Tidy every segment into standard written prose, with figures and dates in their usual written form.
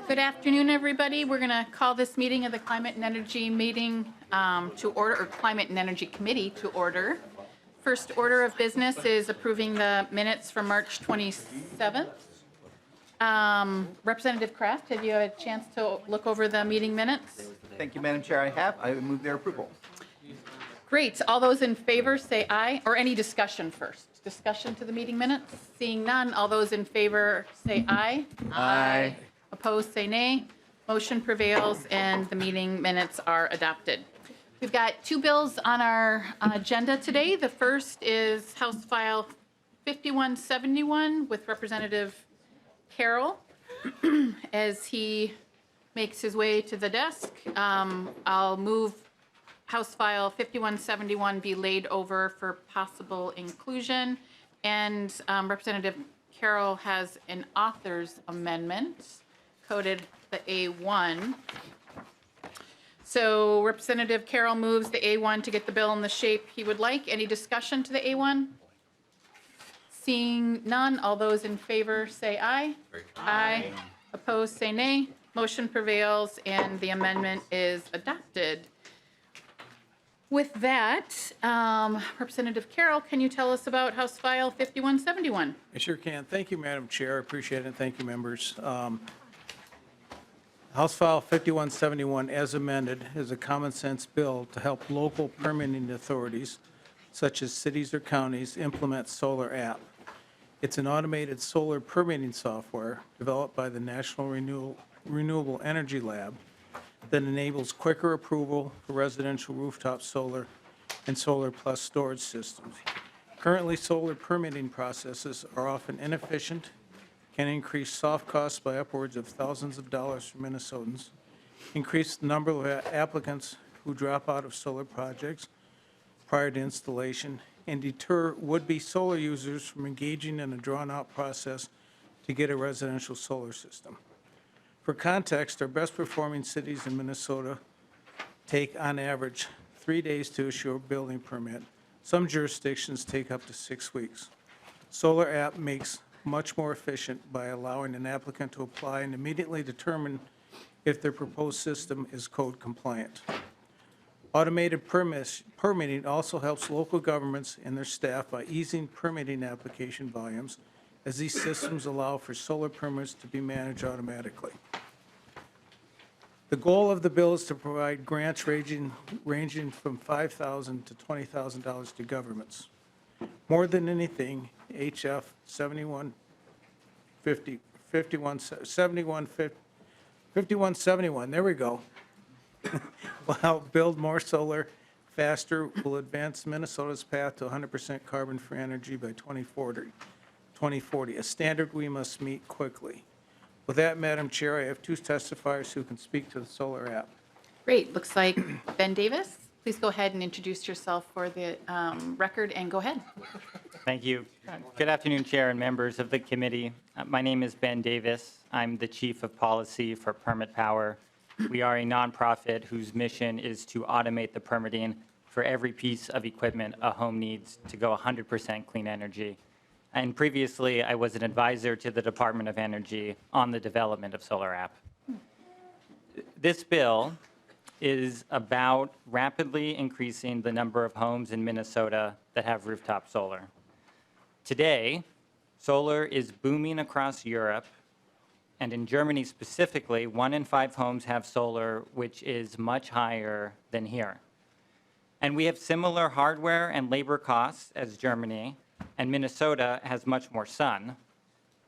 Good afternoon, everybody. We're going to call this meeting of the Climate and Energy meeting to order, or Climate and Energy Committee to order. First order of business is approving the minutes from March 27th. Representative Kraft, have you had a chance to look over the meeting minutes? Thank you, Madam Chair. I have. I would move their approval. Great. All those in favor say aye, or any discussion first? Discussion to the meeting minutes? Seeing none, all those in favor say aye. Aye. Opposed, say nay. Motion prevails, and the meeting minutes are adopted. We've got two bills on our agenda today. The first is House File 5171 with Representative Carroll. As he makes his way to the desk, I'll move House File 5171 be laid over for possible inclusion. And Representative Carroll has an author's amendment, coded the A1. So Representative Carroll moves the A1 to get the bill in the shape he would like. Any discussion to the A1? Seeing none, all those in favor say aye. Aye. Opposed, say nay. Motion prevails, and the amendment is adopted. With that, Representative Carroll, can you tell us about House File 5171? I sure can. Thank you, Madam Chair. I appreciate it. Thank you, members. House File 5171, as amended, is a common sense bill to help local permitting authorities, such as cities or counties, implement solar app. It's an automated solar permitting software developed by the National Renewable Energy Lab that enables quicker approval for residential rooftop solar and solar plus storage systems. Currently, solar permitting processes are often inefficient, can increase soft costs by upwards of thousands of dollars for Minnesotans, increase the number of applicants who drop out of solar projects prior to installation, and deter would-be solar users from engaging in a drawn-out process to get a residential solar system. For context, our best-performing cities in Minnesota take, on average, 3 days to issue a building permit. Some jurisdictions take up to 6 weeks. Solar app makes much more efficient by allowing an applicant to apply and immediately determine if their proposed system is code compliant. Automated permitting also helps local governments and their staff by easing permitting application volumes, as these systems allow for solar permits to be managed automatically. The goal of the bill is to provide grants ranging from $5,000 to $20,000 to governments. More than anything, HF 5171, there we go, will help build more solar faster, will advance Minnesota's path to 100% carbon-free energy by 2040, a standard we must meet quickly. With that, Madam Chair, I have two testifiers who can speak to the solar app. Great. Looks like Ben Davis. Please go ahead and introduce yourself for the record, and go ahead. Thank you. Good afternoon, Chair and members of the committee. My name is Ben Davis. I'm the Chief of Policy for Permit Power. We are a nonprofit whose mission is to automate the permitting for every piece of equipment a home needs to go 100% clean energy. And previously, I was an advisor to the Department of Energy on the development of Solar App. This bill is about rapidly increasing the number of homes in Minnesota that have rooftop solar. Today, solar is booming across Europe, and in Germany specifically, 1 in 5 homes have solar, which is much higher than here. And we have similar hardware and labor costs as Germany, and Minnesota has much more sun.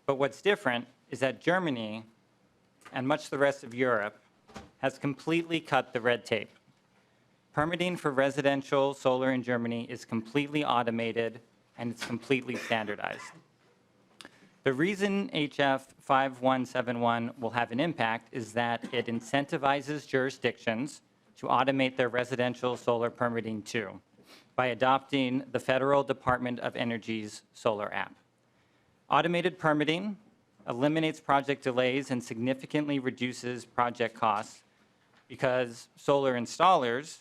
But what's different is that Germany, and much the rest of Europe, has completely cut the red tape. Permitting for residential solar in Germany is completely automated, and it's completely standardized. The reason HF 5171 will have an impact is that it incentivizes jurisdictions to automate their residential solar permitting too, by adopting the Federal Department of Energy's solar app. Automated permitting eliminates project delays and significantly reduces project costs because solar installers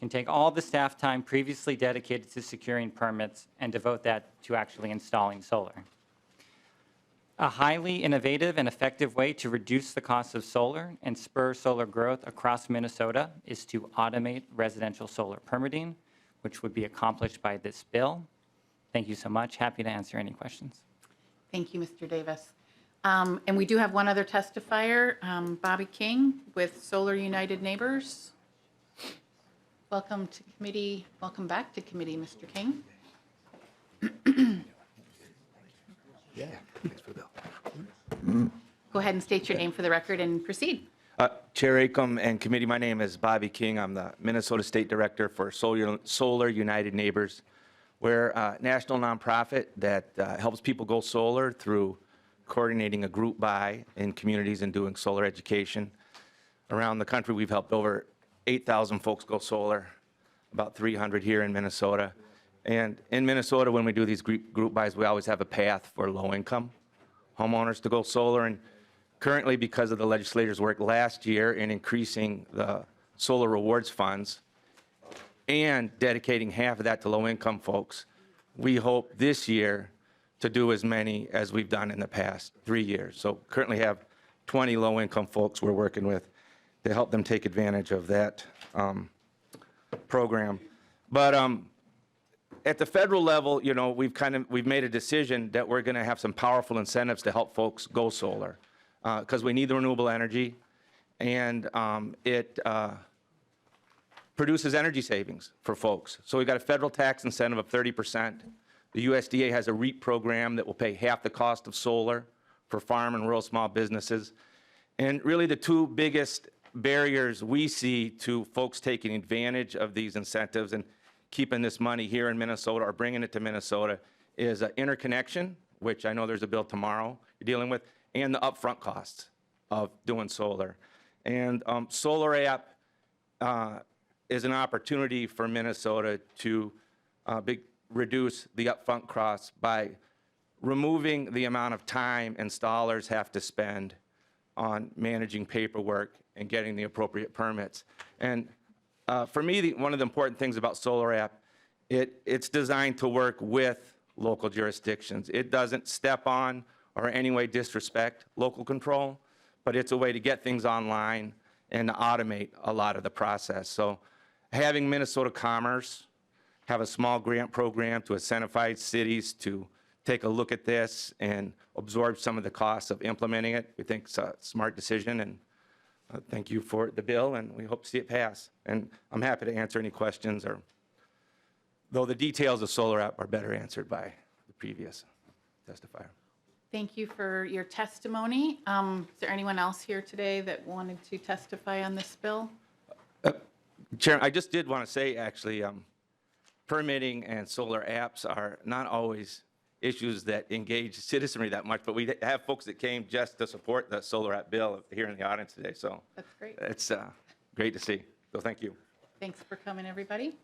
can take all the staff time previously dedicated to securing permits and devote that to actually installing solar. A highly innovative and effective way to reduce the cost of solar and spur solar growth across Minnesota is to automate residential solar permitting, which would be accomplished by this bill. Thank you so much. Happy to answer any questions. Thank you, Mr. Davis. And we do have one other testifier, Bobby King with Solar United Neighbors. Welcome to committee. Welcome back to committee, Mr. King. Yeah, thanks for the bill. Go ahead and state your name for the record and proceed. Chair Acom and committee, my name is Bobby King. I'm the Minnesota State Director for Solar United Neighbors. We're a national nonprofit that helps people go solar through coordinating a group buy in communities and doing solar education. Around the country, we've helped over 8,000 folks go solar, about 300 here in Minnesota. And in Minnesota, when we do these group buys, we always have a path for low-income homeowners to go solar. And currently, because of the legislature's work last year in increasing the solar rewards funds and dedicating half of that to low-income folks, we hope this year to do as many as we've done in the past 3 years. So currently have 20 low-income folks we're working with to help them take advantage of that program. But at the federal level, you know, we've made a decision that we're going to have some powerful incentives to help folks go solar because we need the renewable energy, and it produces energy savings for folks. So we've got a federal tax incentive of 30%. The USDA has a REAP program that will pay half the cost of solar for farm and rural small businesses. And really the two biggest barriers we see to folks taking advantage of these incentives and keeping this money here in Minnesota or bringing it to Minnesota is interconnection, which I know there's a bill tomorrow you're dealing with, and the upfront costs of doing solar. And Solar App is an opportunity for Minnesota to reduce the upfront costs by removing the amount of time installers have to spend on managing paperwork and getting the appropriate permits. And for me, one of the important things about Solar App, it's designed to work with local jurisdictions. It doesn't step on or in any way disrespect local control, but it's a way to get things online and to automate a lot of the process. So having Minnesota Commerce have a small grant program to incentivize cities to take a look at this and absorb some of the costs of implementing it, we think it's a smart decision, and thank you for the bill, and we hope to see it pass. And I'm happy to answer any questions, though the details of Solar App are better answered by the previous testifier. Thank you for your testimony. Is there anyone else here today that wanted to testify on this bill? Chair, I just did want to say, actually, permitting and solar apps are not always issues that engage citizenry that much, but we have folks that came just to support the Solar App bill here in the audience today, so That's great. it's great to see. So thank you. Thanks for coming, everybody.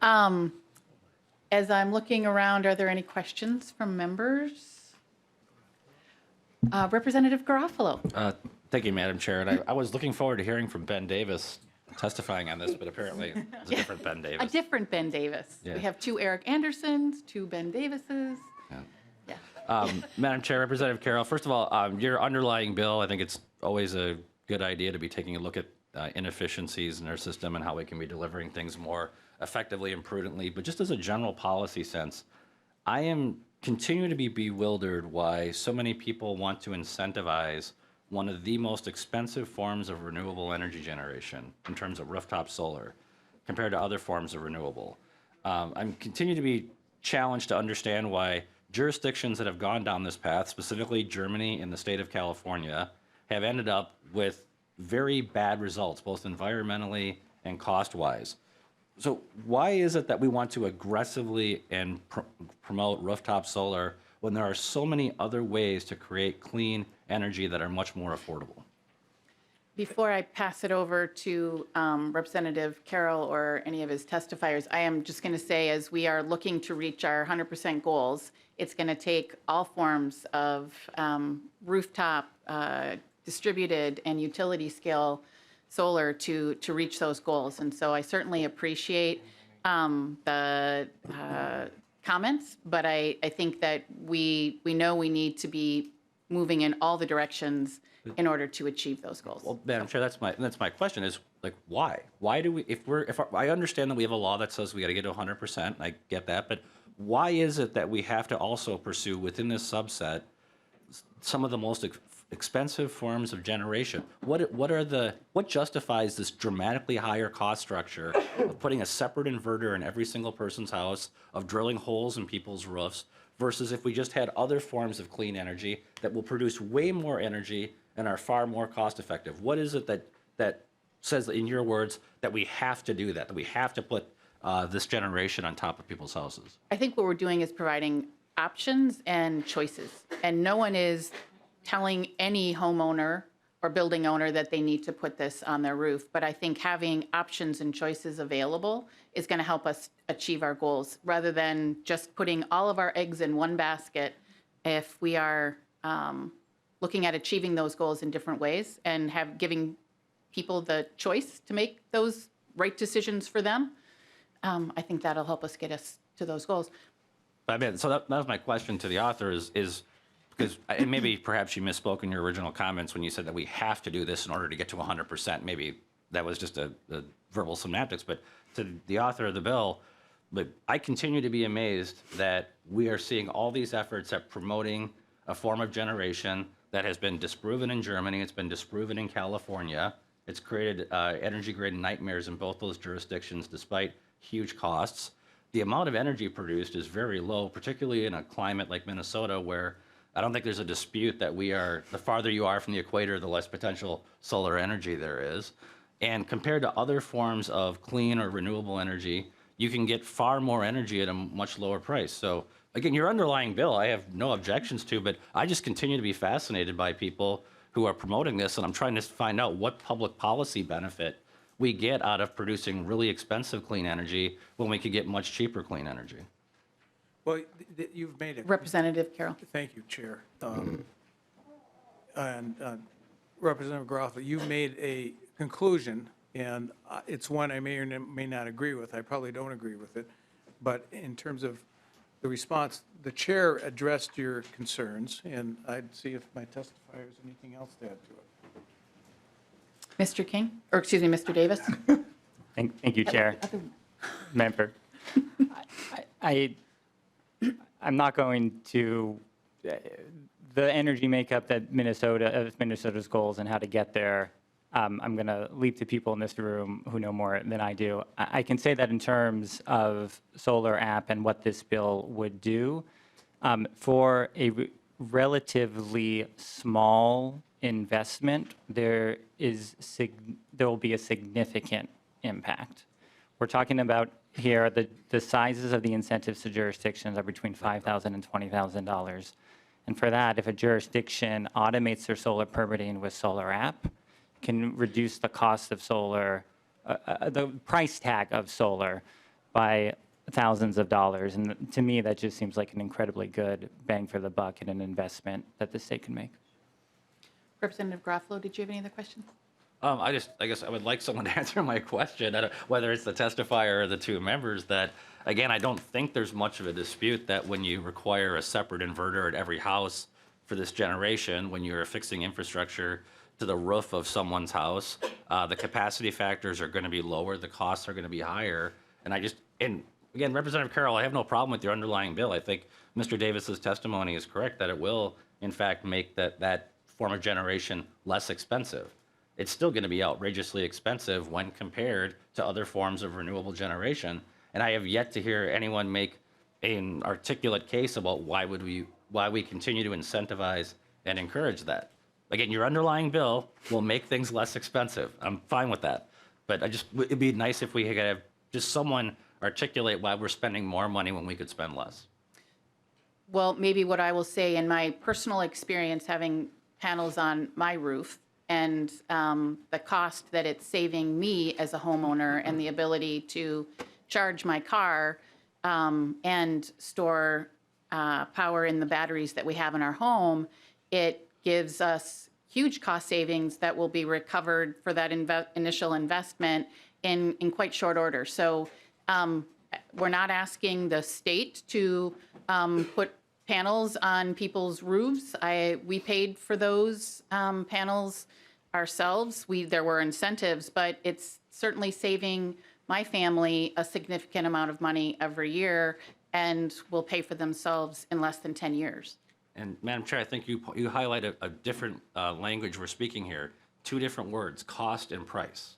As I'm looking around, are there any questions from members? Representative Garofalo. Thank you, Madam Chair. And I was looking forward to hearing from Ben Davis testifying on this, but apparently it's a different Ben A Davis. different Ben Davis. Yeah. We have two Eric Andersons, two Ben Davises. Yeah. Madam Chair, Representative Carroll, first of all, your underlying bill, I think it's always a good idea to be taking a look at inefficiencies in our system and how we can be delivering things more effectively and prudently. But just as a general policy sense, I am continuing to be bewildered why so many people want to incentivize one of the most expensive forms of renewable energy generation in terms of rooftop solar compared to other forms of renewable. I'm continuing to be challenged to understand why jurisdictions that have gone down this path, specifically Germany and the state of California, have ended up with very bad results, both environmentally and cost-wise. So why is it that we want to aggressively and promote rooftop solar when there are so many other ways to create clean energy that are much more affordable? Before I pass it over to Representative Carroll or any of his testifiers, I am just going to say, as we are looking to reach our 100% goals, it's going to take all forms of rooftop, distributed, and utility scale solar to reach those goals. And so I certainly appreciate the comments, but I think that we know we need to be moving in all the directions in order to achieve those goals. Well, Madam Chair, that's my question is, like, why? Why do we, I understand that we have a law that says we got to get to 100%, I get that, but why is it that we have to also pursue within this subset some of the most expensive forms of generation? What justifies this dramatically higher cost structure of putting a separate inverter in every single person's house, of drilling holes in people's roofs, versus if we just had other forms of clean energy that will produce way more energy and are far more cost effective? What is it that says, in your words, that we have to do that we have to put this generation on top of people's houses? I think what we're doing is providing options and choices, and no one is telling any homeowner or building owner that they need to put this on their roof. But I think having options and choices available is going to help us achieve our goals, rather than just putting all of our eggs in one basket. If we are looking at achieving those goals in different ways and giving people the choice to make those right decisions for them, I think that'll help us get us to those goals. I mean, so that was my question to the author is because, and maybe perhaps you misspoke in your original comments when you said that we have to do this in order to get to 100%. Maybe that was just a verbal semantics, but to the author of the bill, but I continue to be amazed that we are seeing all these efforts at promoting a form of generation that has been disproven in Germany, it's been disproven in California. It's created energy grid nightmares in both those jurisdictions despite huge costs. The amount of energy produced is very low, particularly in a climate like Minnesota, where I don't think there's a dispute that the farther you are from the equator, the less potential solar energy there is. And compared to other forms of clean or renewable energy, you can get far more energy at a much lower price. So again, your underlying bill, I have no objections to, but I just continue to be fascinated by people who are promoting this, and I'm trying to find out what public policy benefit we get out of producing really expensive clean energy when we could get much cheaper clean energy. Well, you've made it. Representative Carroll. Thank you, Chair. And Representative Groff, you've made a conclusion, and it's one I may or may not agree with. I probably don't agree with it. But in terms of the response, the chair addressed your concerns, and I'd see if my testifier has anything else to add to it. Mr. King, or excuse me, Mr. Davis. Thank you, Chair. Member. I'm not going to, the energy makeup that Minnesota's goals and how to get there, I'm going to leave to people in this room who know more than I do. I can say that in terms of solar app and what this bill would do, for a relatively small investment, there will be a significant impact. We're talking about here, the sizes of the incentives to jurisdictions are between $5,000 and $20,000. And for that, if a jurisdiction automates their solar permitting with solar app, can reduce the cost of solar, the price tag of solar by thousands of dollars. And to me, that just seems like an incredibly good bang for the buck and an investment that the state can make. Representative Groffalo, did you have any other questions? I guess I would like someone to answer my question, whether it's the testifier or the two members, that, again, I don't think there's much of a dispute that when you require a separate inverter at every house for this generation, when you're affixing infrastructure to the roof of someone's house, the capacity factors are going to be lower, the costs are going to be higher. And again, Representative Carroll, I have no problem with your underlying bill. I think Mr. Davis's testimony is correct that it will, in fact, make that form of generation less expensive. It's still going to be outrageously expensive when compared to other forms of renewable generation. And I have yet to hear anyone make an articulate case about why we continue to incentivize and encourage that. Again, your underlying bill will make things less expensive. I'm fine with that. But it'd be nice if we could have just someone articulate why we're spending more money when we could spend less. Well, maybe what I will say in my personal experience having panels on my roof and the cost that it's saving me as a homeowner and the ability to charge my car and store power in the batteries that we have in our home, it gives us huge cost savings that will be recovered for that initial investment in quite short order. So we're not asking the state to put panels on people's roofs. We paid for those panels ourselves. There were incentives, but it's certainly saving my family a significant amount of money every year, and will pay for themselves in less than 10 years. And Madam Chair, I think you highlight a different language we're speaking here. Two different words, cost and price.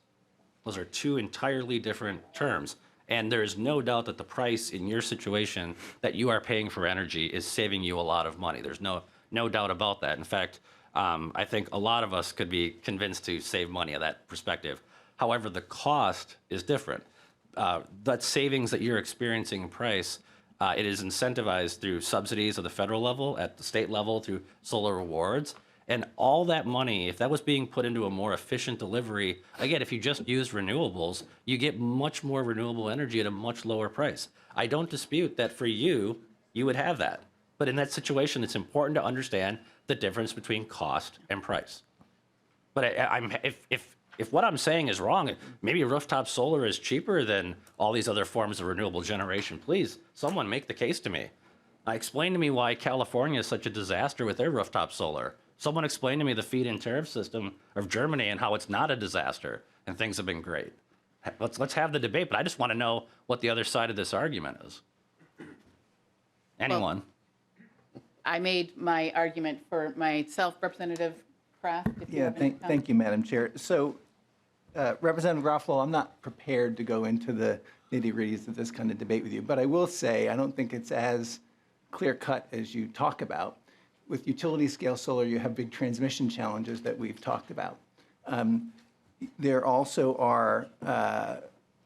Those are two entirely different terms. And there is no doubt that the price in your situation that you are paying for energy is saving you a lot of money. There's no doubt about that. In fact, I think a lot of us could be convinced to save money at that perspective. However, the cost is different. That savings that you're experiencing in price, it is incentivized through subsidies at the federal level, at the state level, through solar rewards. And all that money, if that was being put into a more efficient delivery, again, if you just use renewables, you get much more renewable energy at a much lower price. I don't dispute that for you, you would have that. But in that situation, it's important to understand the difference between cost and price. But if what I'm saying is wrong, maybe rooftop solar is cheaper than all these other forms of renewable generation, please, someone make the case to me. Explain to me why California is such a disaster with their rooftop solar. Someone explain to me the feed-in tariff system of Germany and how it's not a disaster and things have been great. Let's have the debate, but I just want to know what the other side of this argument is. Anyone? Well, I made my argument for myself, Representative Kraft. If you Yeah, have any thank you, Madam Chair. So, Representative Garofalo, I'm not prepared to go into the nitty-gritties of this kind of debate with you, but I will say I don't think it's as clear-cut as you talk about. With utility-scale solar, you have big transmission challenges that we've talked about. There also are,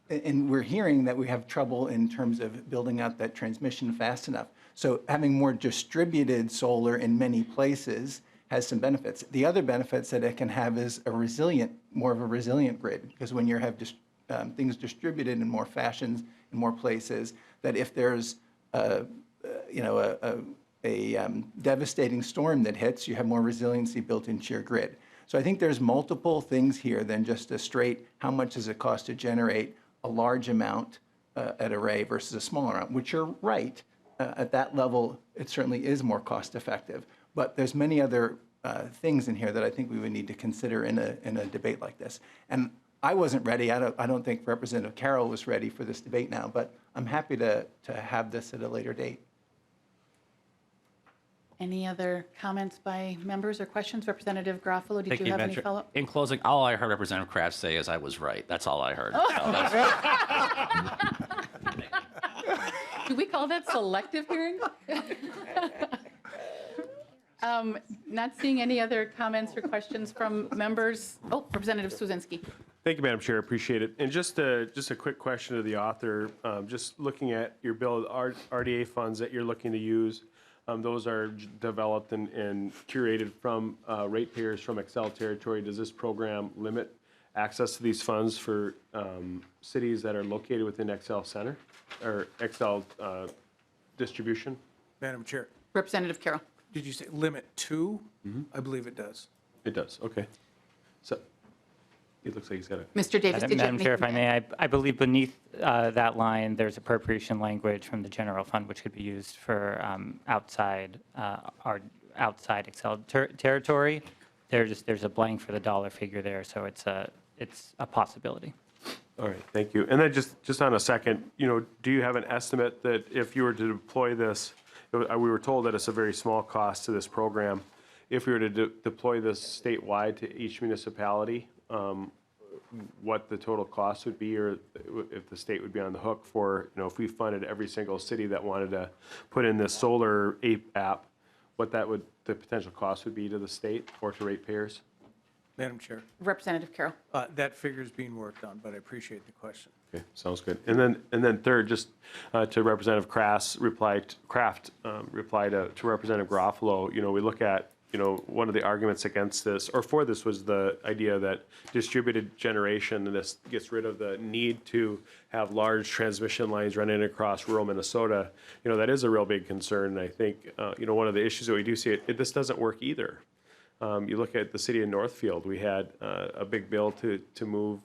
and we're hearing that we have trouble in terms of building out that transmission fast enough. So having more distributed solar in many places has some benefits. The other benefits that it can have is more of a resilient grid, because when you have things distributed in more fashions, in more places, that if there's a devastating storm that hits, you have more resiliency built into your grid. So I think there's multiple things here than just a straight, how much does it cost to generate a large amount at array versus a smaller amount, which you're right. At that level, it certainly is more cost effective. But there's many other things in here that I think we would need to consider in a debate like this. And I wasn't ready. I don't think Representative Carroll was ready for this debate now, but I'm happy to have this at a later date. Any other comments by members or questions? Representative Garofalo, did you have any follow-up? In closing, all I heard Representative Kraft say is I was right. That's all I heard. Do we call that selective hearing? Not seeing any other comments or questions from members. Oh, Representative Służynski. Thank you, Madam Chair. Appreciate it. And just a quick question to the author. Just looking at your bill, RDA funds that you're looking to use, those are developed and curated from ratepayers from Excel territory. Does this program limit access to these funds for cities that are located within Excel Center or Excel distribution? Madam Chair, Representative Carroll. did you say limit to? I believe it does. It does. Okay. So it looks like he's got a. Mr. Davis, did you have Madam Chair, if I anything? may, I believe beneath that line, there's appropriation language from the general fund, which could be used for outside Excel territory. There's a blank for the dollar figure there, so it's a possibility. All right, thank you. And then just on a second, do you have an estimate that if you were to deploy this, we were told that it's a very small cost to this program. If we were to deploy this statewide to each municipality, what the total cost would be, or if the state would be on the hook for, if we funded every single city that wanted to put in this solar app, what the potential cost would be to the state or to ratepayers? Madam Chair, Representative Carroll. that figure is being worked on, but I appreciate the question. Okay, sounds good. And then third, just to Representative Kraft's reply to Representative Garofalo, we look at, one of the arguments against this, or for this, was the idea that distributed generation, and this gets rid of the need to have large transmission lines running across rural Minnesota. That is a real big concern. And I think, one of the issues that we do see, this doesn't work either. You look at the city of Northfield, we had a big bill to move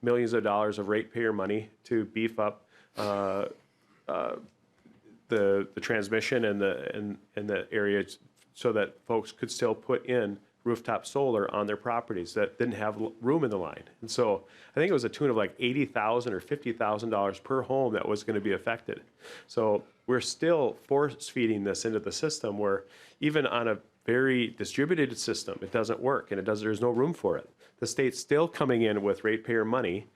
millions of dollars of ratepayer money to beef up the transmission and the area so that folks could still put in rooftop solar on their properties that didn't have room in the line. And so I think it was a tune of like $80,000 or $50,000 per home that was going to be affected. So we're still force feeding this into the system where even on a very distributed system, it doesn't work and there's no room for it. The state's still coming in with ratepayer money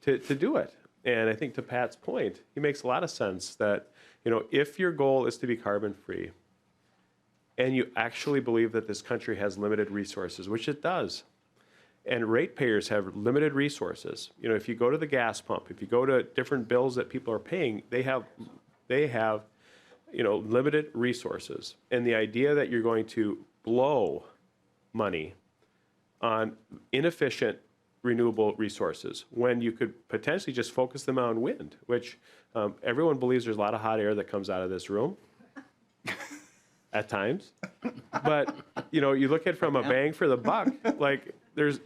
to do it. And I think to Pat's point, he makes a lot of sense that, if your goal is to be carbon free, and you actually believe that this country has limited resources, which it does, and ratepayers have limited resources. If you go to the gas pump, if you go to different bills that people are paying, they have limited resources. And the idea that you're going to blow money on inefficient renewable resources when you could potentially just focus them on wind, which everyone believes there's a lot of hot air that comes out of this room. At times, but you look at it from a bang for the buck. Like there's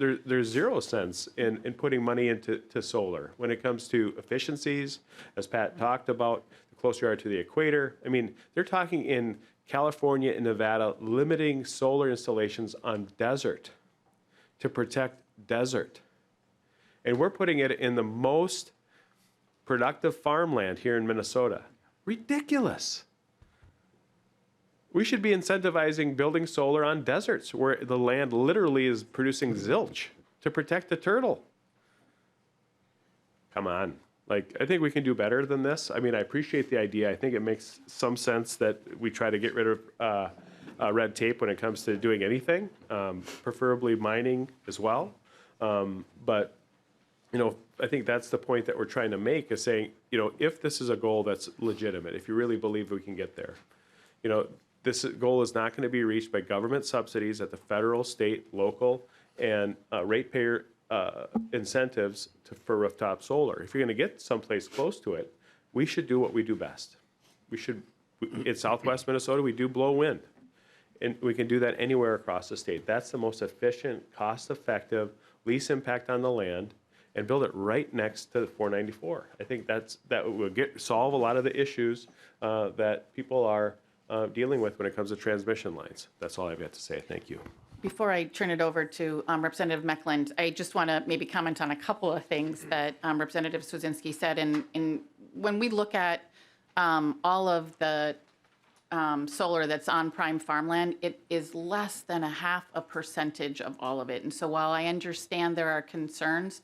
0 sense in putting money into solar when it comes to efficiencies, as Pat talked about. The closer you are to the equator, I mean, they're talking in California and Nevada limiting solar installations on desert to protect desert, and we're putting it in the most productive farmland here in Minnesota. Ridiculous. We should be incentivizing building solar on deserts where the land literally is producing zilch to protect the turtle. Come on. Like, I think we can do better than this. I mean, I appreciate the idea. I think it makes some sense that we try to get rid of red tape when it comes to doing anything, preferably mining as well. But, I think that's the point that we're trying to make is saying, if this is a goal that's legitimate, if you really believe we can get there, this goal is not going to be reached by government subsidies at the federal, state, local, and ratepayer incentives for rooftop solar. If you're going to get someplace close to it, we should do what we do best. In Southwest Minnesota, we do blow wind. And we can do that anywhere across the state. That's the most efficient, cost-effective, least impact on the land, and build it right next to the 494. I think that will solve a lot of the issues that people are dealing with when it comes to transmission lines. That's all I've got to say. Thank you. Before I turn it over to Representative Meckland, I just want to maybe comment on a couple of things that Representative Swedzinski said. And when we look at all of the solar that's on prime farmland, it is less than 0.5% of all of it. And so while I understand there are concerns,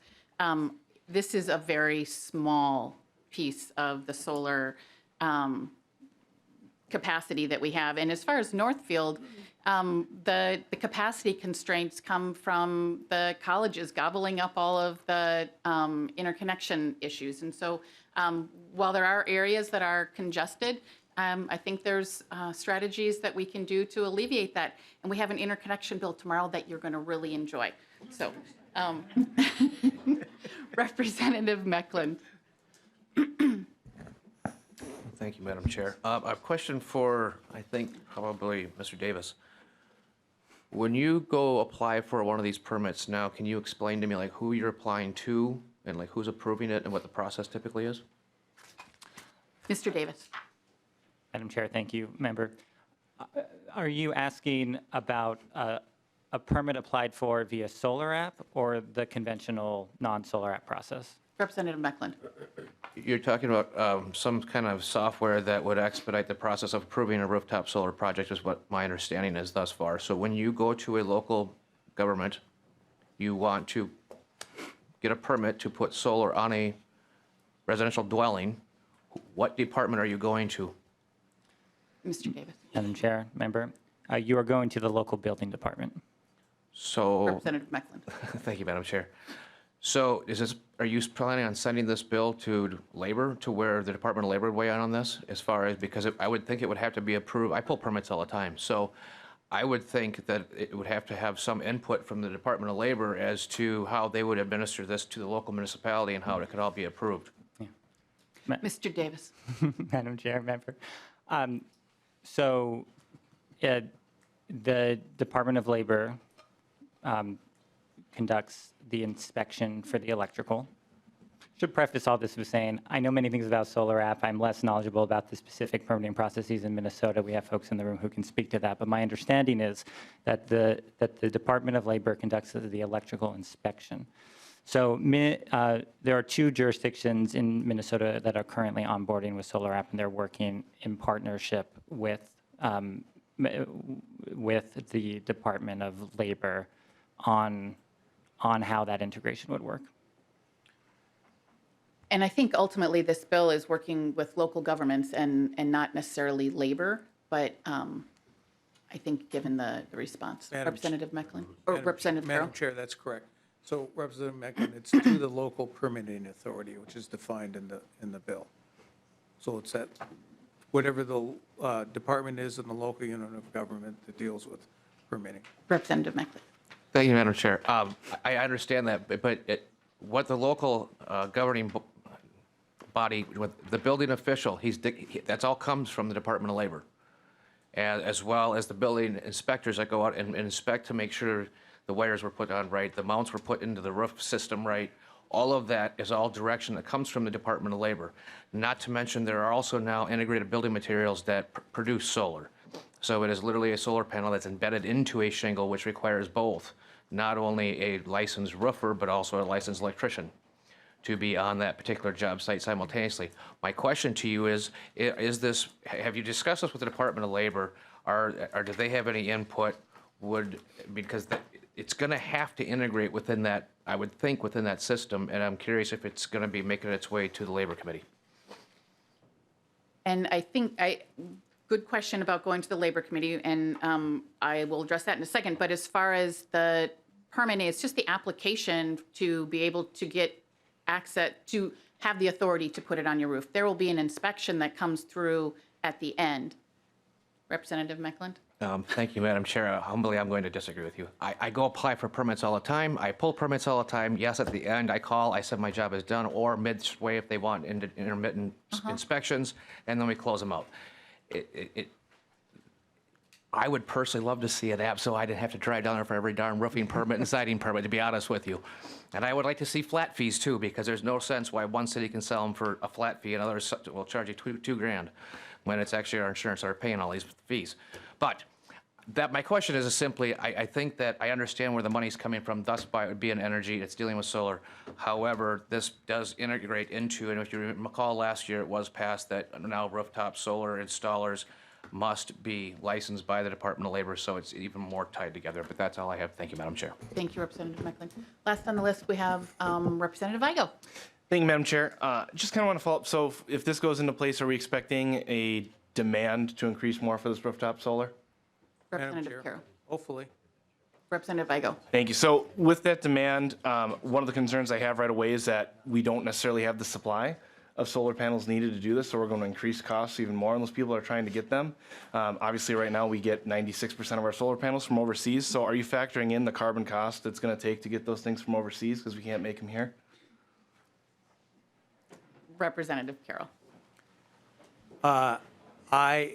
this is a very small piece of the solar capacity that we have. And as far as Northfield, the capacity constraints come from the colleges gobbling up all of the interconnection issues. And so while there are areas that are congested, I think there's strategies that we can do to alleviate that. And we have an interconnection bill tomorrow that you're going to really enjoy. So Representative Meckland. Thank you, Madam Chair. A question for, I think, probably Mr. Davis. When you go apply for one of these permits now, can you explain to me like who you're applying to and like who's approving it and what the process typically is? Mr. Davis. Madam Chair, thank you, member. Are you asking about a permit applied for via solar app or the conventional non-solar app process? Representative Meckland. You're talking about some kind of software that would expedite the process of approving a rooftop solar project is what my understanding is thus far. So when you go to a local government, you want to get a permit to put solar on a residential dwelling, what department are you going to? Mr. Davis. Madam Chair, member, you are going to the local building department. So, Representative Meckland. thank you, Madam Chair. So are you planning on sending this bill to labor, to where the Department of Labor would weigh in on this as far as, because I would think it would have to be approved. I pull permits all the time. So I would think that it would have to have some input from the Department of Labor as to how they would administer this to the local municipality and how it could all be approved. Mr. Davis. Madam Chair, member. So the Department of Labor conducts the inspection for the electrical. Should preface all this with saying, I know many things about solar app. I'm less knowledgeable about the specific permitting processes in Minnesota. We have folks in the room who can speak to that. But my understanding is that the Department of Labor conducts the electrical inspection. So there are 2 jurisdictions in Minnesota that are currently onboarding with solar app, and they're working in partnership with the Department of Labor on how that integration would work. And I think ultimately this bill is working with local governments and not necessarily labor, but I think given the response. Madam Representative Mecklin, or Representative Carroll? Madam Chair, that's correct. So Representative Mecklin, it's to the local permitting authority, which is defined in the bill. So it's that, whatever the department is in the local unit of government that deals with permitting. Representative Mecklin. Thank you, Madam Chair. I understand that, but what the local governing body, with the building official, that's all comes from the Department of Labor, as well as the building inspectors that go out and inspect to make sure the wires were put on right, the mounts were put into the roof system right. All of that is all direction that comes from the Department of Labor. Not to mention, there are also now integrated building materials that produce solar. So it is literally a solar panel that's embedded into a shingle, which requires both, not only a licensed roofer, but also a licensed electrician to be on that particular job site simultaneously. My question to you is this, have you discussed this with the Department of Labor, or do they have any input? Because it's going to have to integrate within that, I would think, within that system, and I'm curious if it's going to be making its way to the Labor Committee. And I think, good question about going to the Labor Committee, and I will address that in a second. But as far as the permitting, it's just the application to be able to get access, to have the authority to put it on your roof. There will be an inspection that comes through at the end. Representative Mecklin? Thank you, Madam Chair. Humbly, I'm going to disagree with you. I go apply for permits all the time. I pull permits all the time. Yes, at the end, I call, I said my job is done, or midway if they want intermittent inspections, and then we close them out. I would personally love to see an app so I didn't have to drive down there for every darn roofing permit and siding permit, to be honest with you. And I would like to see flat fees too, because there's no sense why one city can sell them for a flat fee and others will charge you two grand when it's actually our insurance that are paying all these fees. But my question is simply, I think that I understand where the money's coming from, thus by it would be an energy, it's dealing with solar. However, this does integrate into, and if you recall last year, it was passed that now rooftop solar installers must be licensed by the Department of Labor, so it's even more tied together. But that's all I have. Thank you, Madam Chair. Thank you, Representative Mecklin. Last on the list, we have Representative Igo. Thank you, Madam Chair. Just kind of want to follow up. So if this goes into place, are we expecting a demand to increase more for this rooftop solar? Madam Representative Chair, Carroll. hopefully. Representative Igo. Thank you. So with that demand, one of the concerns I have right away is that we don't necessarily have the supply of solar panels needed to do this, so we're going to increase costs even more, and those people are trying to get them. Obviously, right now, we get 96% of our solar panels from overseas, so are you factoring in the carbon cost it's going to take to get those things from overseas because we can't make them here? Representative Carroll. I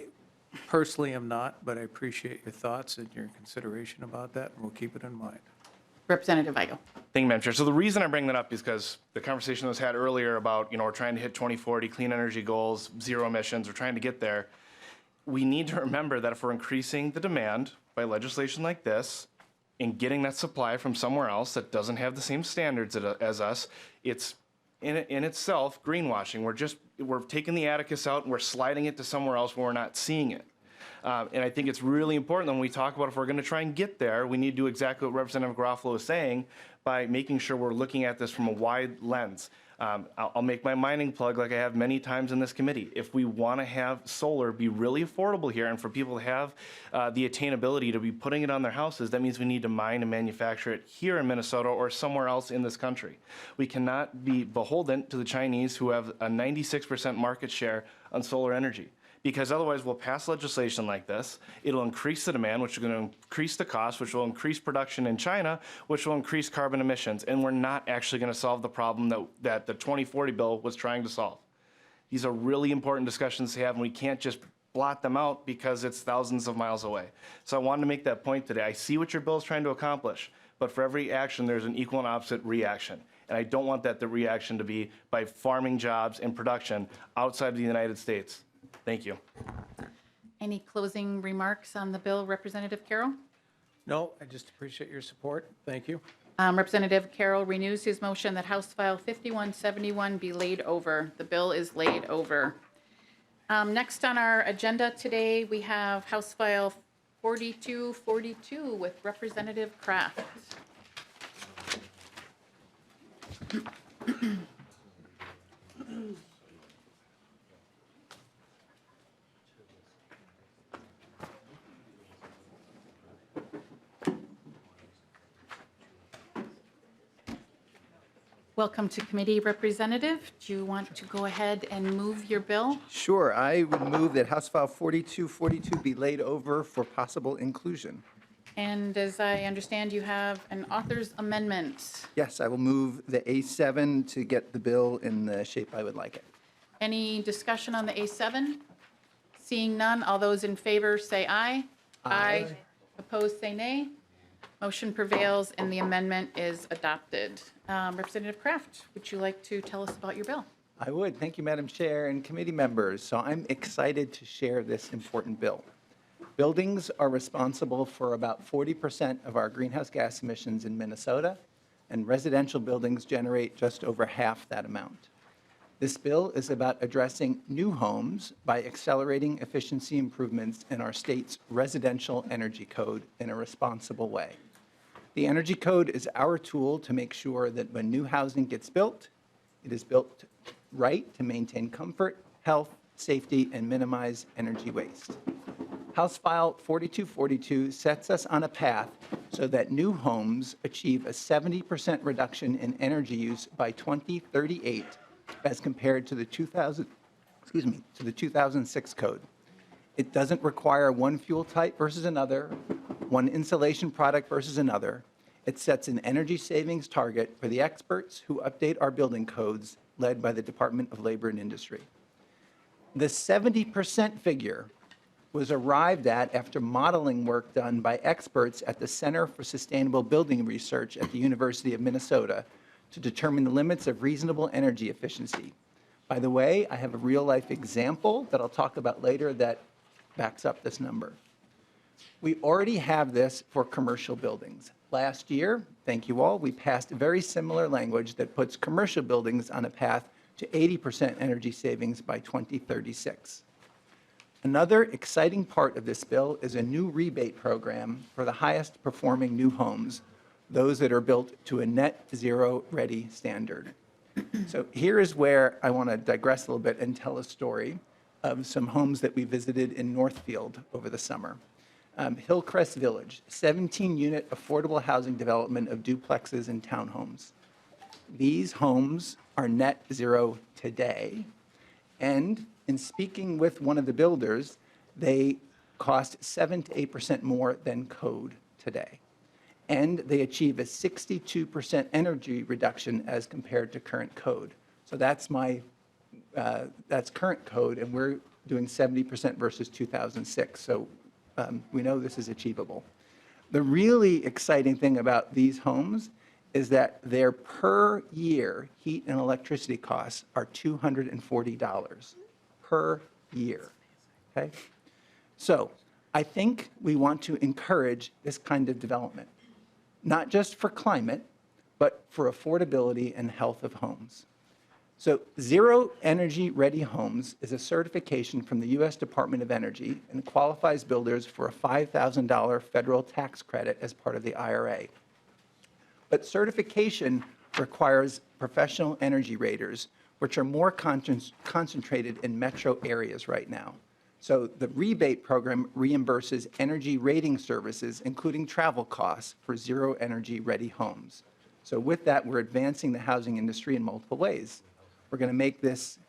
personally am not, but I appreciate your thoughts and your consideration about that, and we'll keep it in mind. Representative Igo. Thank you, Madam Chair. So the reason I bring that up is because the conversation that was had earlier about, we're trying to hit 2040 clean energy goals, zero emissions, we're trying to get there. We need to remember that if we're increasing the demand by legislation like this and getting that supply from somewhere else that doesn't have the same standards as us, it's in itself greenwashing. We're taking the Atticus out and we're sliding it to somewhere else where we're not seeing it. And I think it's really important that when we talk about if we're going to try and get there, we need to do exactly what Representative Garofalo is saying by making sure we're looking at this from a wide lens. I'll make my mining plug like I have many times in this committee. If we want to have solar be really affordable here and for people to have the attainability to be putting it on their houses, that means we need to mine and manufacture it here in Minnesota or somewhere else in this country. We cannot be beholden to the Chinese who have a 96% market share on solar energy. Because otherwise we'll pass legislation like this, it'll increase the demand, which is going to increase the cost, which will increase production in China, which will increase carbon emissions, and we're not actually going to solve the problem that the 2040 bill was trying to solve. These are really important discussions to have, and we can't just blot them out because it's thousands of miles away. So I wanted to make that point today. I see what your bill is trying to accomplish, but for every action, there's an equal and opposite reaction. And I don't want that the reaction to be by farming jobs and production outside of the United States. Thank you. Any closing remarks on the bill, Representative Carroll? No, I just appreciate your support. Thank you. Representative Carroll renews his motion that House File 5171 be laid over. The bill is laid over. Next on our agenda today, we have House File 4242 with Representative Kraft. Welcome to committee, Representative. Do you want to go ahead and move your bill? Sure, I would move that House File 4242 be laid over for possible inclusion. And as I understand, you have an author's amendment. Yes, I will move the A7 to get the bill in the shape I would like it. Any discussion on the A7? Seeing none, all those in favor say aye. Aye. Opposed, say nay. Motion prevails and the amendment is adopted. Representative Kraft, would you like to tell us about your bill? I would. Thank you, Madam Chair and committee members. So I'm excited to share this important bill. Buildings are responsible for about 40% of our greenhouse gas emissions in Minnesota, and residential buildings generate just over half that amount. This bill is about addressing new homes by accelerating efficiency improvements in our state's residential energy code in a responsible way. The Energy Code is our tool to make sure that when new housing gets built, it is built right to maintain comfort, health, safety, and minimize energy waste. House File 4242 sets us on a path so that new homes achieve a 70% reduction in energy use by 2038 as compared to the 2006 code. It doesn't require one fuel type versus another, one insulation product versus another. It sets an energy savings target for the experts who update our building codes, led by the Department of Labor and Industry. The 70% figure was arrived at after modeling work done by experts at the Center for Sustainable Building Research at the University of Minnesota to determine the limits of reasonable energy efficiency. By the way, I have a real-life example that I'll talk about later that backs up this number. We already have this for commercial buildings. Last year, thank you all, we passed very similar language that puts commercial buildings on a path to 80% energy savings by 2036. Another exciting part of this bill is a new rebate program for the highest performing new homes, those that are built to a net zero ready standard. So here is where I want to digress a little bit and tell a story of some homes that we visited in Northfield over the summer. Hillcrest Village, 17-unit affordable housing development of duplexes and townhomes. These homes are net zero today, and in speaking with one of the builders, they cost 7 to 8% more than code today. And they achieve a 62% energy reduction as compared to current code. So that's current code, and we're doing 70% versus 2006. So we know this is achievable. The really exciting thing about these homes is that their per year heat and electricity costs are $240 per year, okay? So I think we want to encourage this kind of development, not just for climate, but for affordability and health of homes. So Zero Energy Ready Homes is a certification from the U.S. Department of Energy and qualifies builders for a $5,000 federal tax credit as part of the IRA. But certification requires professional energy raters, which are more concentrated in metro areas right now. So the rebate program reimburses energy rating services, including travel costs, for Zero Energy Ready homes. So with that, we're advancing the housing industry in multiple ways. We're going to make this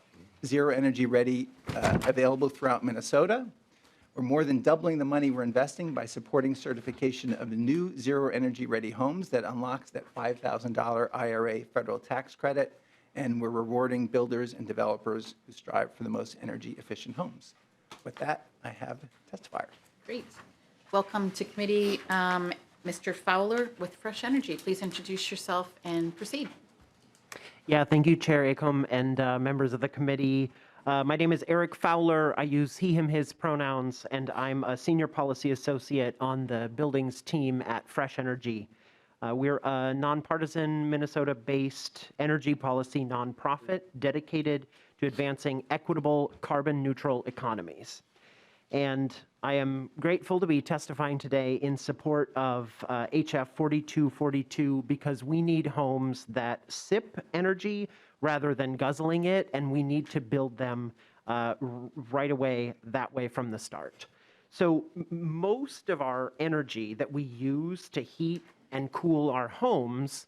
Zero Energy Ready available throughout Minnesota. We're more than doubling the money we're investing by supporting certification of the new Zero Energy Ready homes that unlocks that $5,000 IRA federal tax credit, and we're rewarding builders and developers who strive for the most energy efficient homes. With that, I have testifier. Great. Welcome to committee, Mr. Fowler with Fresh Energy. Please introduce yourself and proceed. Yeah, thank you, Chair Acom and members of the committee. My name is Eric Fowler. I use he, him, his pronouns, and I'm a senior policy associate on the buildings team at Fresh Energy. We're a nonpartisan Minnesota-based energy policy nonprofit dedicated to advancing equitable carbon neutral economies. And I am grateful to be testifying today in support of HF 4242 because we need homes that sip energy rather than guzzling it, and we need to build them right away that way from the start. So most of our energy that we use to heat and cool our homes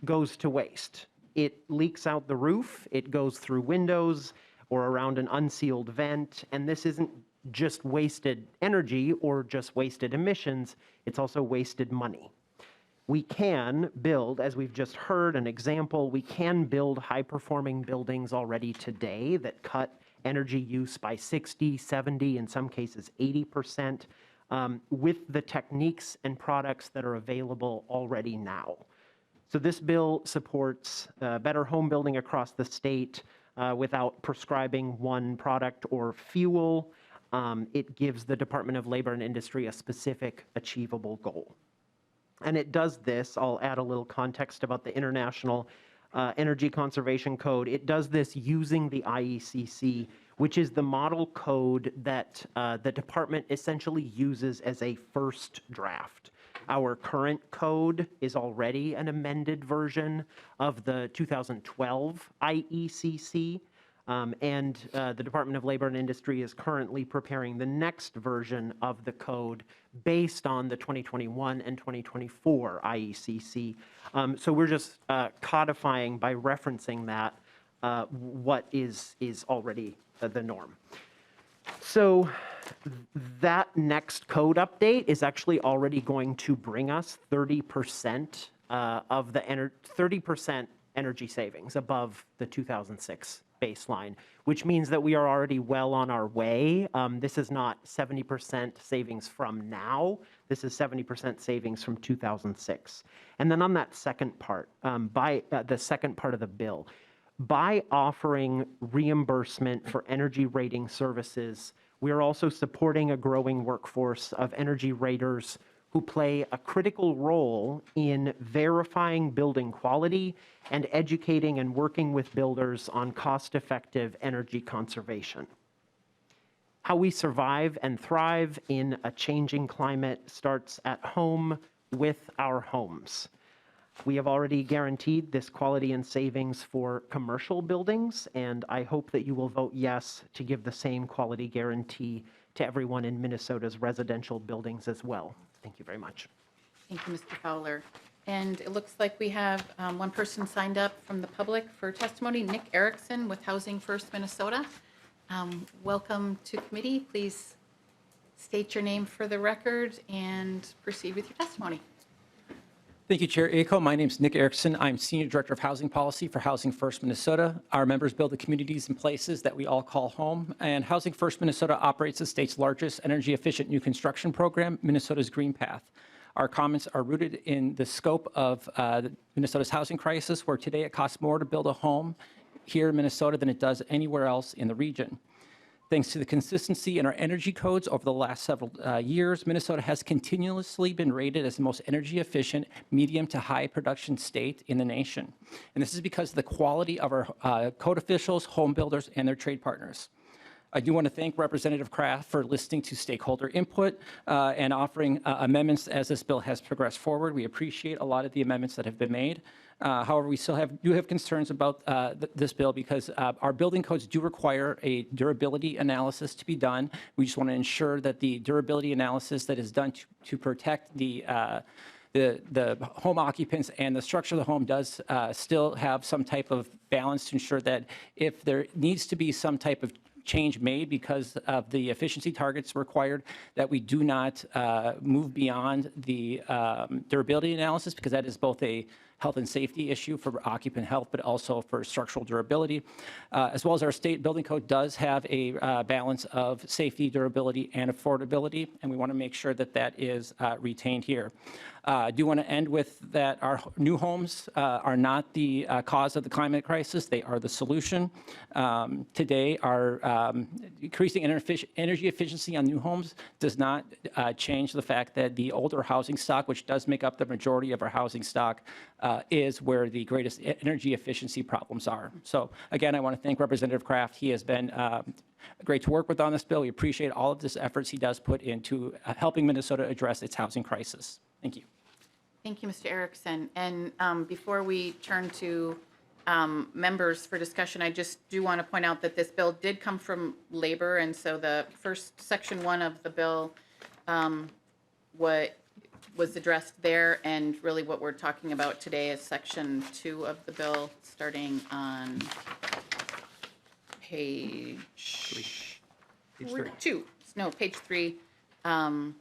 goes to waste. It leaks out the roof, it goes through windows or around an unsealed vent, and this isn't just wasted energy or just wasted emissions, it's also wasted money. We can build, as we've just heard an example, we can build high-performing buildings already today that cut energy use by 60, 70, in some cases 80%, with the techniques and products that are available already now. So this bill supports better home building across the state without prescribing one product or fuel. It gives the Department of Labor and Industry a specific achievable goal. And it does this, I'll add a little context about the International Energy Conservation Code. It does this using the IECC, which is the model code that the department essentially uses as a first draft. Our current code is already an amended version of the 2012 IECC. And the Department of Labor and Industry is currently preparing the next version of the code based on the 2021 and 2024 IECC. So we're just codifying by referencing that what is already the norm. So that next code update is actually already going to bring us 30% of the 30% energy savings above the 2006 baseline, which means that we are already well on our way. This is not 70% savings from now. This is 70% savings from 2006. And then on that second part, by the second part of the bill, by offering reimbursement for energy rating services, we are also supporting a growing workforce of energy raters who play a critical role in verifying building quality and educating and working with builders on cost-effective energy conservation. How we survive and thrive in a changing climate starts at home with our homes. We have already guaranteed this quality and savings for commercial buildings, and I hope that you will vote yes to give the same quality guarantee to everyone in Minnesota's residential buildings as well. Thank you very much. Thank you, Mr. Fowler. And it looks like we have one person signed up from the public for testimony, Nick Erickson with Housing First Minnesota. Welcome to committee. Please state your name for the record and proceed with your testimony. Thank you, Chair Aco. My name is Nick Erickson. I'm Senior Director of Housing Policy for Housing First Minnesota. Our members build the communities and places that we all call home. And Housing First Minnesota operates the state's largest energy-efficient new construction program, Minnesota's Green Path. Our comments are rooted in the scope of Minnesota's housing crisis, where today it costs more to build a home here in Minnesota than it does anywhere else in the region. Thanks to the consistency in our energy codes over the last several years, Minnesota has continuously been rated as the most energy efficient, medium to high production state in the nation. And this is because of the quality of our code officials, home builders, and their trade partners. I do want to thank Representative Kraft for listening to stakeholder input and offering amendments as this bill has progressed forward. We appreciate a lot of the amendments that have been made. However, we still do have concerns about this bill because our building codes do require a durability analysis to be done. We just want to ensure that the durability analysis that is done to protect the home occupants and the structure of the home does still have some type of balance to ensure that if there needs to be some type of change made because of the efficiency targets required, that we do not move beyond the durability analysis, because that is both a health and safety issue for occupant health, but also for structural durability, as well as our state building code does have a balance of safety, durability, and affordability, and we want to make sure that that is retained here. I do want to end with that our new homes are not the cause of the climate crisis. They are the solution. Today, our increasing energy efficiency on new homes does not change the fact that the older housing stock, which does make up the majority of our housing stock, is where the greatest energy efficiency problems are. So again, I want to thank Representative Kraft. He has been great to work with on this bill. We appreciate all of this efforts he does put into helping Minnesota address its housing crisis. Thank you. Thank you, Mr. Erickson. And before we turn to members for discussion, I just do want to point out that this bill did come from labor, and so the first section 1 of the bill what was addressed there, and really what we're talking about today is section 2 of the bill, starting on page 2. No, page 3. And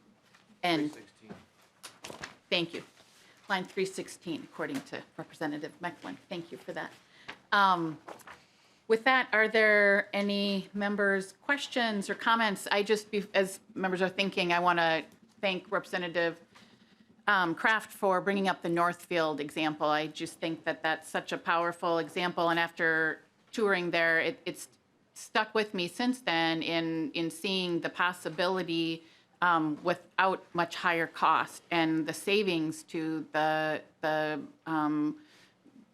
thank you. Line 316, according to Representative Mecklin. Thank you for that. With that, are there any members' questions or comments? As members are thinking, I want to thank Representative Kraft for bringing up the Northfield example. I just think that that's such a powerful example, and after touring there, it's stuck with me since then in seeing the possibility without much higher cost and the savings to the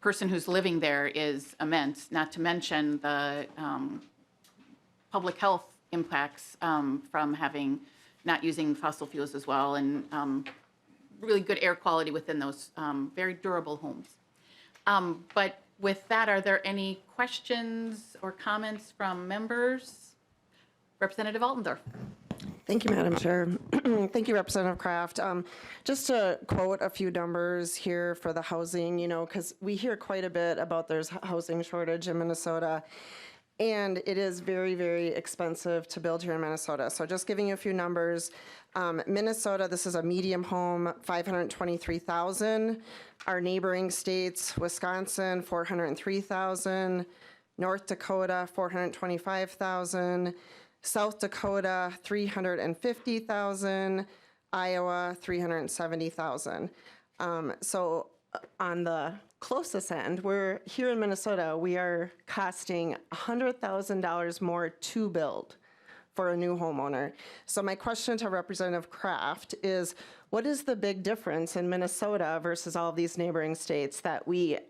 person who's living there is immense, not to mention the public health impacts from not using fossil fuels as well, and really good air quality within those very durable homes. But with that, are there any questions or comments from members? Representative Altendorf. Thank you, Madam Chair. Thank you, Representative Kraft. Just to quote a few numbers here for the housing, because we hear quite a bit about there's housing shortage in Minnesota, and it is very, very expensive to build here in Minnesota. So just giving you a few numbers, Minnesota, this is a medium home, $523,000. Our neighboring states, Wisconsin, $403,000. North Dakota, $425,000. South Dakota, $350,000, Iowa, $370,000. So on the closest end, we're here in Minnesota, we are costing $100,000 more to build for a new homeowner. So my question to Representative Kraft is, what is the big difference in Minnesota versus all of these neighboring states that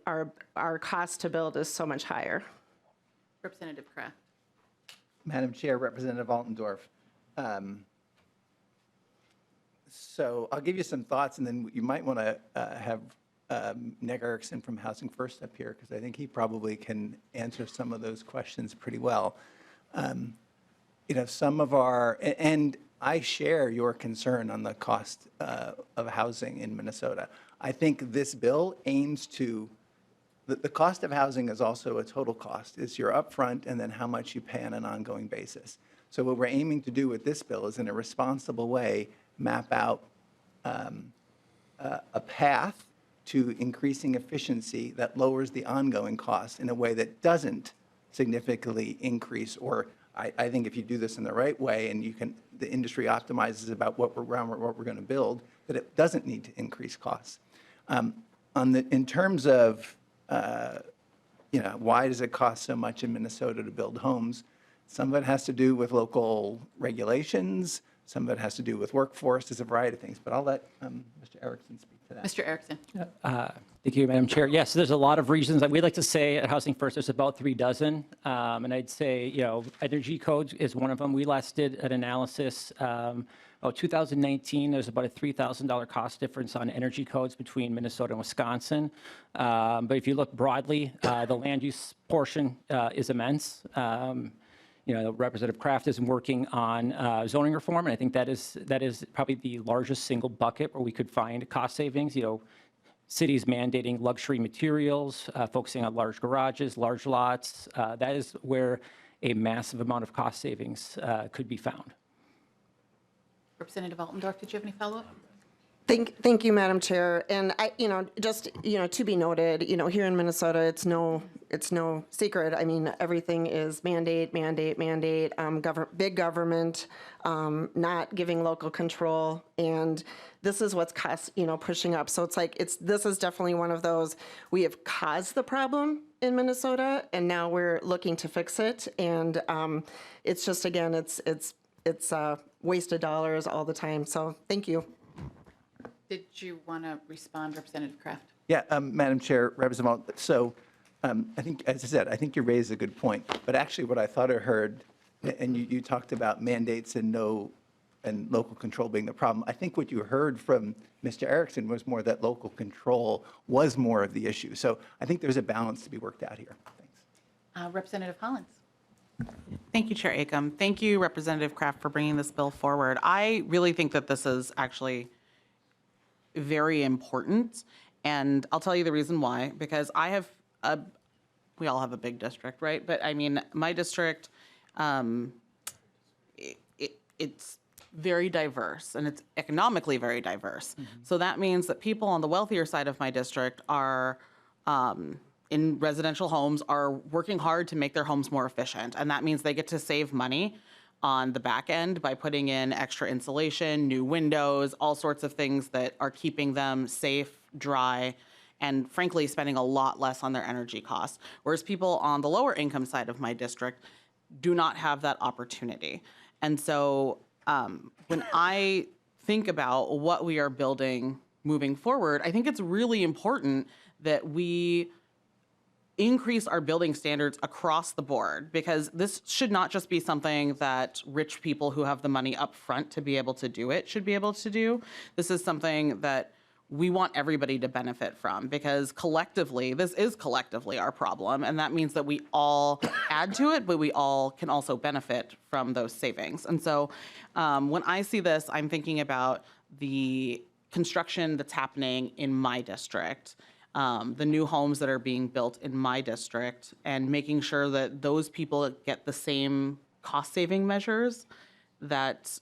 our cost to build is so much higher? Representative Kraft. Madam Chair, Representative Altendorf. So I'll give you some thoughts, and then you might want to have Nick Erickson from Housing First up here, because I think he probably can answer some of those questions pretty well. Some of and I share your concern on the cost of housing in Minnesota. I think this bill aims to the cost of housing is also a total cost. It's your upfront and then how much you pay on an ongoing basis. So what we're aiming to do with this bill is, in a responsible way, map out a path to increasing efficiency that lowers the ongoing cost in a way that doesn't significantly increase, or I think if you do this in the right way and the industry optimizes about what we're going to build, that it doesn't need to increase costs. In terms of why does it cost so much in Minnesota to build homes? Some of it has to do with local regulations. Some of it has to do with workforce. There's a variety of things, but I'll let Mr. Erickson speak to that. Mr. Erickson. Thank you, Madam Chair. Yes, there's a lot of reasons. We like to say at Housing First, there's about 3 dozen. And I'd say, energy codes is one of them. We last did an analysis. 2019, there's about a $3,000 cost difference on energy codes between Minnesota and Wisconsin. But if you look broadly, the land use portion is immense. Representative Kraft is working on zoning reform, and I think that is probably the largest single bucket where we could find cost savings. Cities mandating luxury materials, focusing on large garages, large lots. That is where a massive amount of cost savings could be found. Representative Altendorf, did you have any follow-up? Thank you, Madam Chair. And I, just, to be noted, here in Minnesota, it's no secret. I mean, everything is mandate, big government, not giving local control. And this is what's pushing up. So it's like, this is definitely one of those, we have caused the problem in Minnesota and now we're looking to fix it. And it's just, again, it's wasted dollars all the time. So thank you. Did you want to respond, Representative Kraft? Yeah, Madam Chair, Representative Malt, so I think, as I said, I think you raised a good point. But actually what I thought I heard, and you talked about mandates and local control being the problem. I think what you heard from Mr. Erickson was more that local control was more of the issue. So I think there's a balance to be worked out here. Thanks. Representative Hollins. Thank you, Chair Acom. Thank you, Representative Kraft, for bringing this bill forward. I really think that this is actually very important, and I'll tell you the reason why. Because we all have a big district, right? But I mean, my district, it's very diverse, and it's economically very diverse. So that means that people on the wealthier side of my district are in residential homes are working hard to make their homes more efficient, and that means they get to save money on the back end by putting in extra insulation, new windows, all sorts of things that are keeping them safe, dry, and frankly spending a lot less on their energy costs. Whereas people on the lower income side of my district do not have that opportunity. And so when I think about what we are building moving forward, I think it's really important that we increase our building standards across the board, because this should not just be something that rich people who have the money up front to be able to do it should be able to do. This is something that we want everybody to benefit from, because collectively, this is collectively our problem, and that means that we all add to it, but we all can also benefit from those savings. And so when I see this, I'm thinking about the construction that's happening in my district, the new homes that are being built in my district, and making sure that those people get the same cost-saving measures that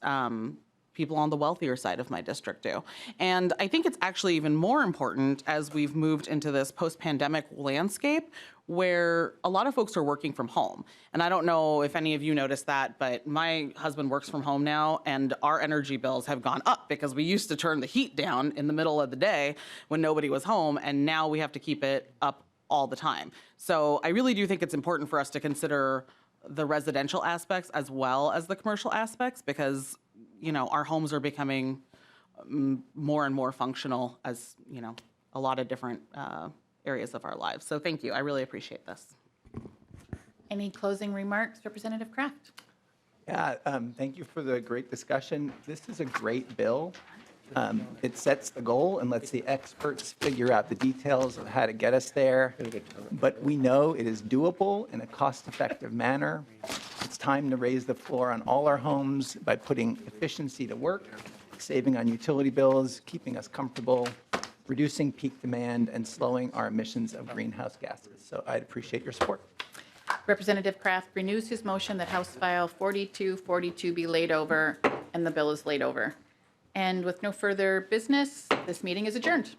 people on the wealthier side of my district do. And I think it's actually even more important as we've moved into this post-pandemic landscape where a lot of folks are working from home. And I don't know if any of you noticed that, but my husband works from home now, and our energy bills have gone up because we used to turn the heat down in the middle of the day when nobody was home, and now we have to keep it up all the time. So I really do think it's important for us to consider the residential aspects as well as the commercial aspects, because our homes are becoming more and more functional as, a lot of different areas of our lives. So thank you. I really appreciate this. Any closing remarks, Representative Kraft? Yeah, thank you for the great discussion. This is a great bill. It sets the goal and lets the experts figure out the details of how to get us there. But we know it is doable in a cost-effective manner. It's time to raise the floor on all our homes by putting efficiency to work, saving on utility bills, keeping us comfortable, reducing peak demand, and slowing our emissions of greenhouse gases. So I'd appreciate your support. Representative Kraft renews his motion that House File 4242 be laid over, and the bill is laid over. And with no further business, this meeting is adjourned.